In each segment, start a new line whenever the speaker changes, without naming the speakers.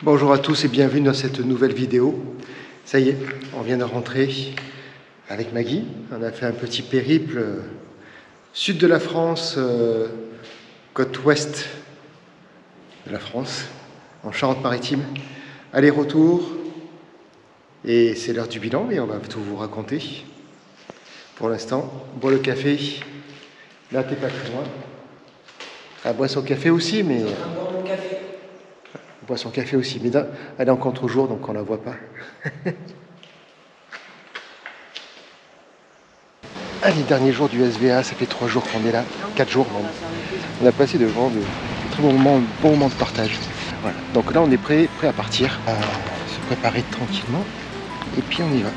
Bonjour à tous et bienvenue dans cette nouvelle vidéo. Ça y est, on vient de rentrer avec Maggie. On a fait un petit périple sud de la France, côte ouest de la France, en Charente-Maritime. Aller-retour. Et c'est l'heure du bilan et on va tout vous raconter. Pour l'instant, bois le café. Là, t'es pas très loin. Elle boit son café aussi, mais... On boit son café aussi, mais elle est en contre-jour, donc on ne la voit pas. Allez, dernier jour du SVA, ça fait 3 jours qu'on est là, 4 jours même. On a passé devant de très bons moments de partage. Voilà. Donc là, on est prêt à partir, à se préparer tranquillement, et puis on y va.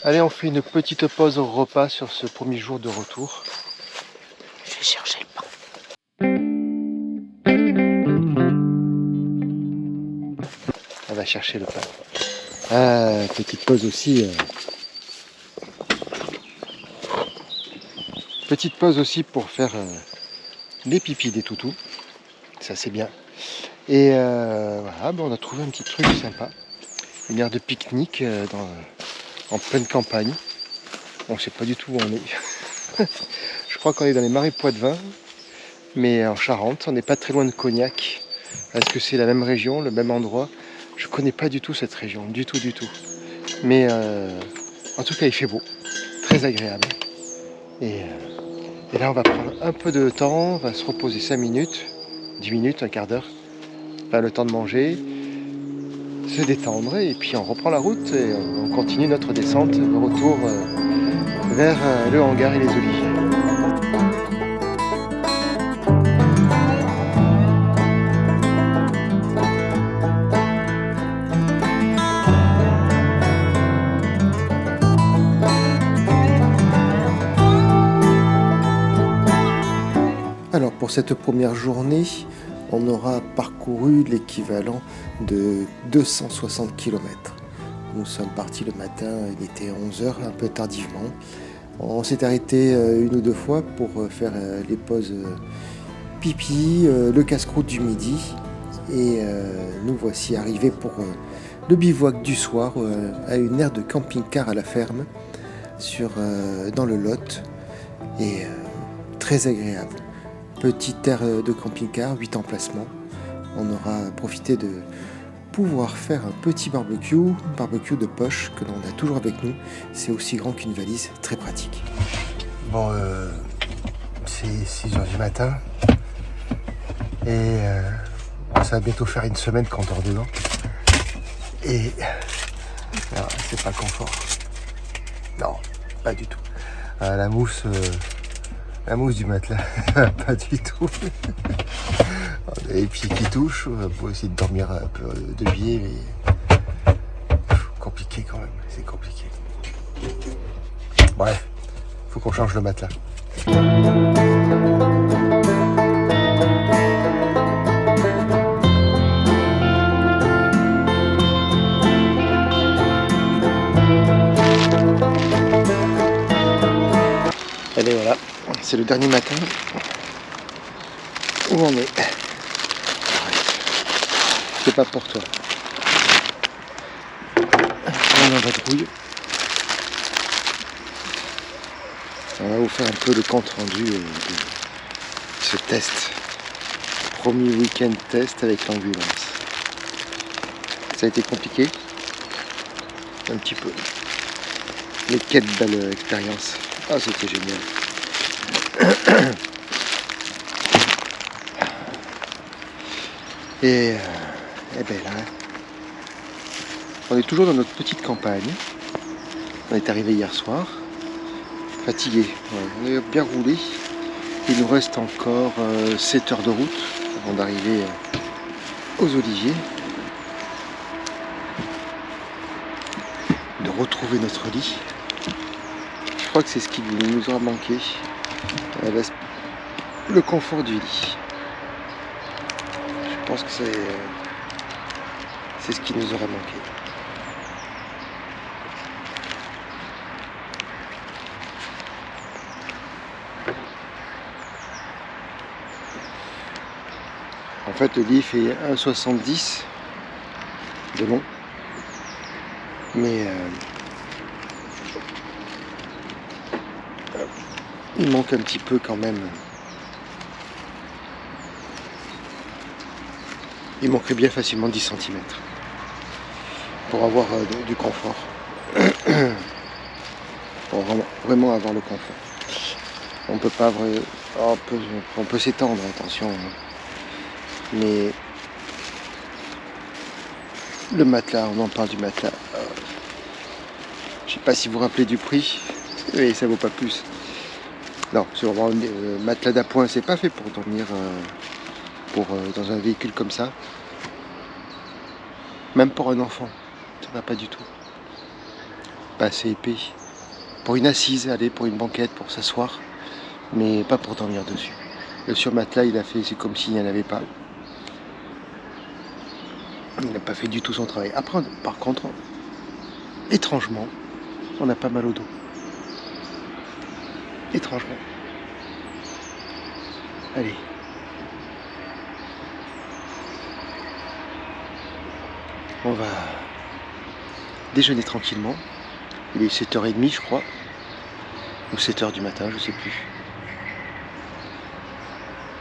Allez, on fait une petite pause au repas sur ce premier jour de retour. Je vais chercher le pain. On va chercher le pain. Ah, petite pause aussi. Petite pause aussi pour faire les pipis des toutous. Ça, c'est bien. Et voilà, on a trouvé un petit truc sympa. Une aire de pique-nique en pleine campagne. On ne sait pas du tout où on est. Je crois qu'on est dans les Marais Poitevin, mais en Charente. On n'est pas très loin de Cognac. Est-ce que c'est la même région, le même endroit? Je ne connais pas du tout cette région, du tout. Mais en tout cas, il fait beau, très agréable. Et là, on va prendre un peu de temps, on va se reposer 5 minutes, 10 minutes, un quart d'heure. Pas le temps de manger, se détendre, et puis on reprend la route et on continue notre descente, le retour vers le hangar et les oliviers. Alors pour cette première journée, on aura parcouru l'équivalent de 260 km. Nous sommes partis le matin, il était 11h, un peu tardivement. On s'est arrêté une ou deux fois pour faire les pauses pipi, le casse-croûte du midi. Et nous voici arrivés pour le bivouac du soir à une aire de camping-car à la ferme dans le Lot. Et très agréable. Petite aire de camping-car, 8 emplacements. On aura profité de pouvoir faire un petit barbecue de poche que l'on a toujours avec nous. C'est aussi grand qu'une valise, très pratique. Bon, c'est 6h du matin. Et ça va bientôt faire une semaine qu'on dort dedans. Et alors, c'est pas confort. Non, pas du tout. La mousse du matelas, pas du tout. On a les pieds qui touchent, pour essayer de dormir un peu de biais, mais compliqué quand même, c'est compliqué. Bref, faut qu'on change le matelas. Allez, voilà, c'est le dernier matin où on est. C'est pas pour toi. On est en vadrouille. On va vous faire un peu le compte rendu de ce test. Premier week-end test avec l'ambulance. Ça a été compliqué. Un petit peu. Mais quelle belle expérience. Ah, c'était génial. Et bien là, on est toujours dans notre petite campagne. On est arrivé hier soir, fatigué. Ouais, on est bien roulé. Il nous reste encore 7 heures de route avant d'arriver aux oliviers. De retrouver notre lit. Je crois que c'est ce qui nous aura manqué. Le confort du lit. Je pense que c'est C'est ce qui nous aurait manqué. En fait, le lit fait 1,70 de long, mais il manque un petit peu quand même. Il manquerait bien facilement 10 cm pour avoir du confort. Pour vraiment avoir le confort. On peut pas on peut s'étendre, attention. Mais le matelas, on en parle du matelas. Je sais pas si vous vous rappelez du prix, mais ça vaut pas plus. Non, sur le matelas d'appoint, c'est pas fait pour dormir dans un véhicule comme ça. Même pour un enfant, ça va pas du tout. Pas assez épais. Pour une assise, allez, pour une banquette, pour s'asseoir, mais pas pour dormir dessus. Le surmatelas, il a fait, c'est comme s'il n'y en avait pas. Il n'a pas fait du tout son travail. Après, par contre, étrangement, on a pas mal au dos. Étrangement. Allez. On va déjeuner tranquillement. Il est 7h30, je crois. Ou 7h du matin, je sais plus.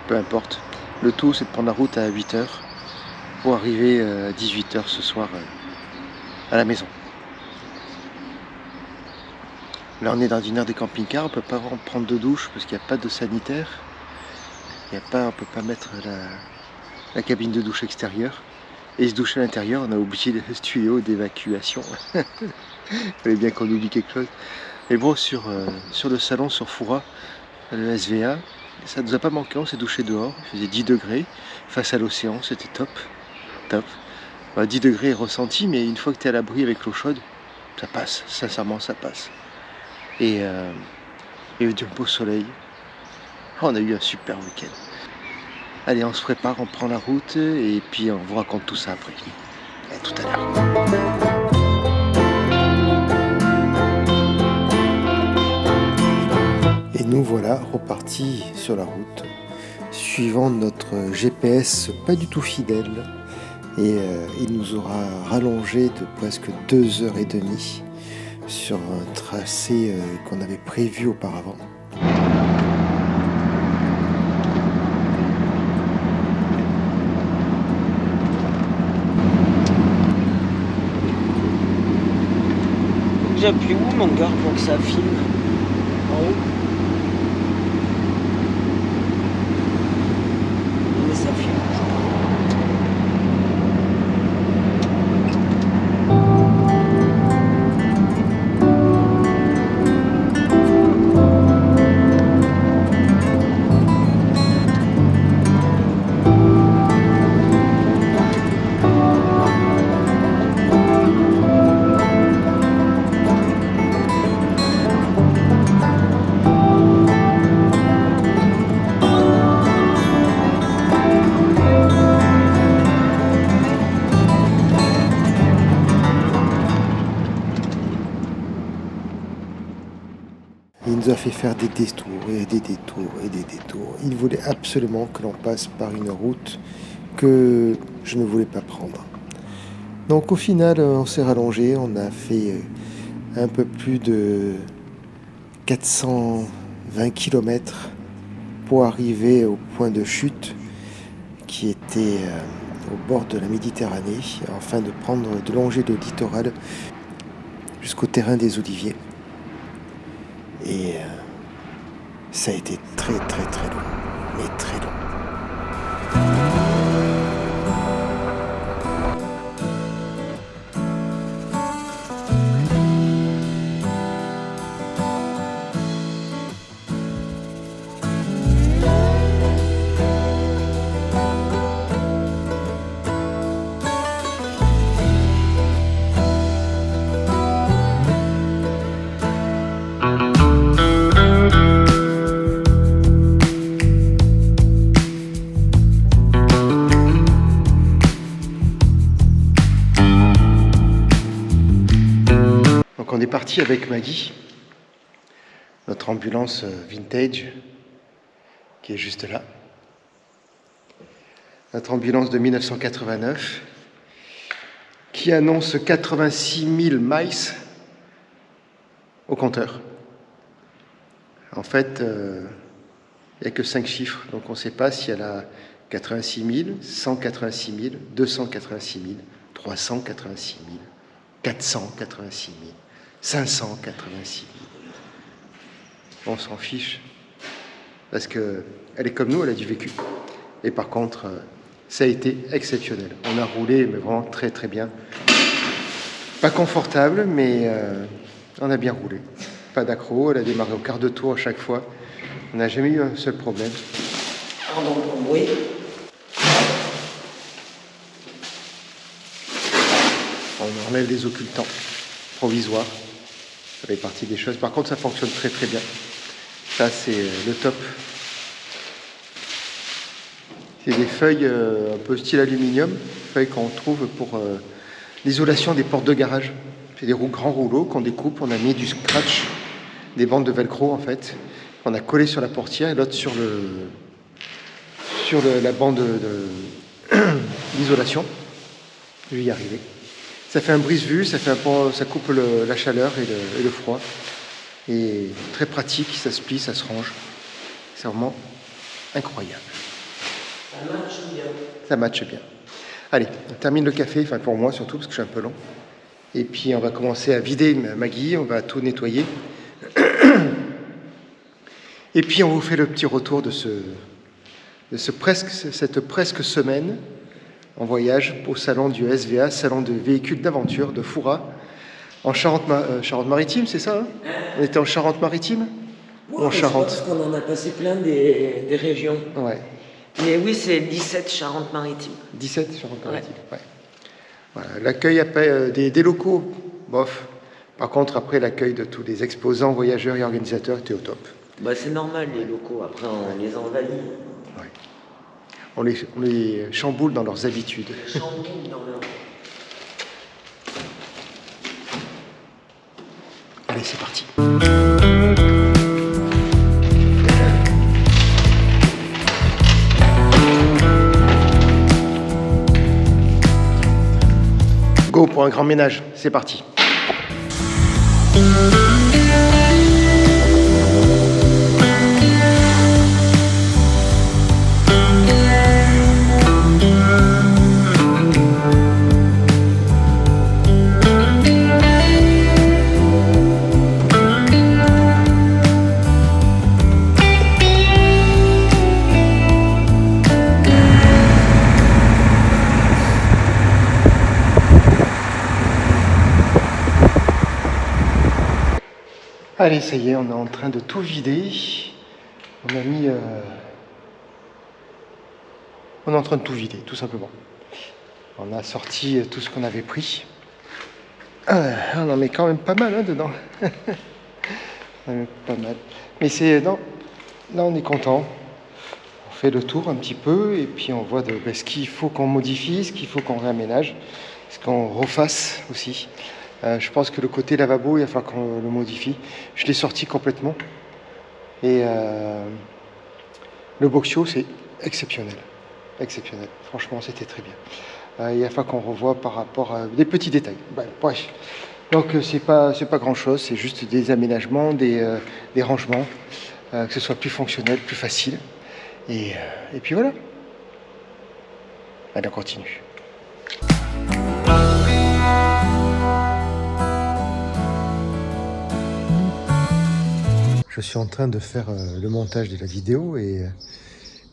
Peu importe. Le tout, c'est de prendre la route à 8h pour arriver à 18h ce soir à la maison. Là, on est dans une aire des camping-cars. On peut pas prendre de douche parce qu'il n'y a pas de sanitaire. On peut pas mettre la cabine de douche extérieure. Et se doucher à l'intérieur, on a oublié le tuyau d'évacuation. Il fallait bien qu'on oublie quelque chose. Mais bon, sur le salon, sur Foura, le SVA, ça ne nous a pas manqué, on s'est douché dehors. Il faisait 10 degrés face à l'océan, c'était top. Top. 10 degrés ressenti, mais une fois que tu es à l'abri avec l'eau chaude, ça passe, sincèrement ça passe. Et il y a eu du beau soleil. On a eu un super week-end. Allez, on se prépare, on prend la route et puis on vous raconte tout ça après. À tout à l'heure. Et nous voilà repartis sur la route, suivant notre GPS pas du tout fidèle. Et il nous aura rallongé de presque 2h30 sur un tracé qu'on avait prévu auparavant.
J'appuie où mon gars pour que ça filme? En haut? Mais ça filme.
Il nous a fait faire des détours et des détours et des détours. Il voulait absolument que l'on passe par une route que je ne voulais pas prendre. Donc au final, on s'est rallongé, on a fait un peu plus de 420 km pour arriver au point de chute qui était au bord de la Méditerranée, afin de longer le littoral jusqu'au terrain des Oliviers. Et ça a été très très très long, mais très long. est parti avec Maggie, notre ambulance vintage, qui est juste là. Notre ambulance de 1989, qui annonce 86 000 miles au compteur. En fait, il n'y a que 5 chiffres, donc on ne sait pas si elle a 86 000, 186 000, 286 000, 386 000, 486 000, 586 000. On s'en fiche, parce qu'elle est comme nous, elle a du vécu. Et par contre, ça a été exceptionnel. On a roulé, mais vraiment très très bien. Pas confortable, mais on a bien roulé. Pas d'accro, elle a démarré au quart de tour à chaque fois. On n'a jamais eu un seul problème.
Pardon pour le bruit.
On enlève les occultants provisoires. Ça fait partie des choses. Par contre, ça fonctionne très très bien. Ça, c'est le top. C'est des feuilles un peu style aluminium, feuilles qu'on trouve pour l'isolation des portes de garage. C'est des grands rouleaux qu'on découpe. On a mis du scratch, des bandes de velcro en fait. On a collé sur la portière et l'autre sur la bande d'isolation. Je vais y arriver. Ça fait un brise-vue, ça coupe la chaleur et le froid. Et très pratique, ça se plie, ça se range. C'est vraiment incroyable.
Ça matche bien.
Ça matche bien. Allez, on termine le café, enfin pour moi surtout, parce que je suis un peu long. Et puis on va commencer à vider Maggie, on va tout nettoyer. Et puis on vous fait le petit retour de cette presque semaine en voyage au salon du SVA, salon de véhicules d'aventure de Foura, en Charente-Maritime, c'est ça hein? On était en Charente-Maritime ou en Charente?
Parce qu'on en a passé plein des régions.
Ouais.
Mais oui, c'est 17 Charente-Maritime.
17 Charente-Maritime, ouais. Voilà, l'accueil après des locaux, bof. Par contre, après, l'accueil de tous les exposants, voyageurs et organisateurs était au top.
Bah, c'est normal, les locaux, après on les envahit.
Ouais. On les chamboule dans leurs habitudes.
Chamboule dans leur...
Allez, c'est parti. Go pour un grand ménage, c'est parti. Allez, ça y est, on est en train de tout vider. On est en train de tout vider, tout simplement. On a sorti tout ce qu'on avait pris. On en met quand même pas mal hein, dedans. On en met pas mal. Mais là, on est content. On fait le tour un petit peu et puis on voit ce qu'il faut qu'on modifie, ce qu'il faut qu'on réaménage, ce qu'on refasse aussi. Je pense que le côté lavabo, il va falloir qu'on le modifie. Je l'ai sorti complètement. Et le boxio, c'est exceptionnel. Exceptionnel. Franchement, c'était très bien. Il va falloir qu'on revoie par rapport à des petits détails. Bref. Donc, c'est pas grand-chose. C'est juste des aménagements, des rangements, que ce soit plus fonctionnel, plus facile. Et puis voilà. Allez, on continue. Je suis en train de faire le montage de la vidéo et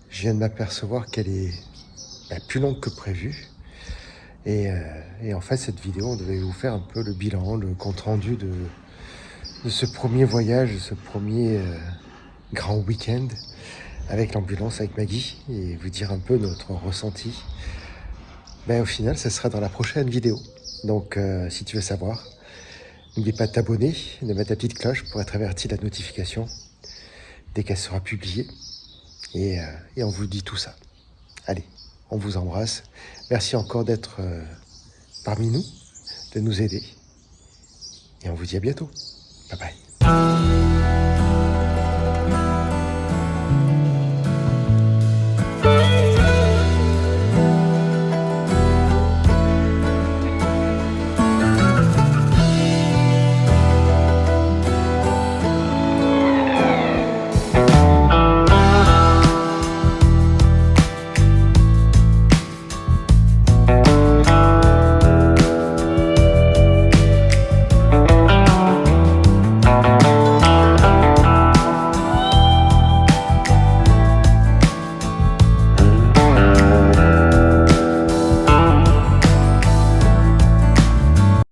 je viens de m'apercevoir qu'elle est plus longue que prévu. Et en fait, cette vidéo, on devait vous faire un peu le bilan, le compte-rendu de ce premier voyage, de ce premier grand week-end avec l'ambulance, avec Maggie, et vous dire un peu notre ressenti. Au final, ça sera dans la prochaine vidéo. Donc, si tu veux savoir, n'oublie pas de t'abonner, de mettre ta petite cloche pour être averti de la notification dès qu'elle sera publiée. Et on vous dit tout ça. Allez, on vous embrasse. Merci encore d'être parmi nous, de nous aider. Et on vous dit à bientôt. Bye bye.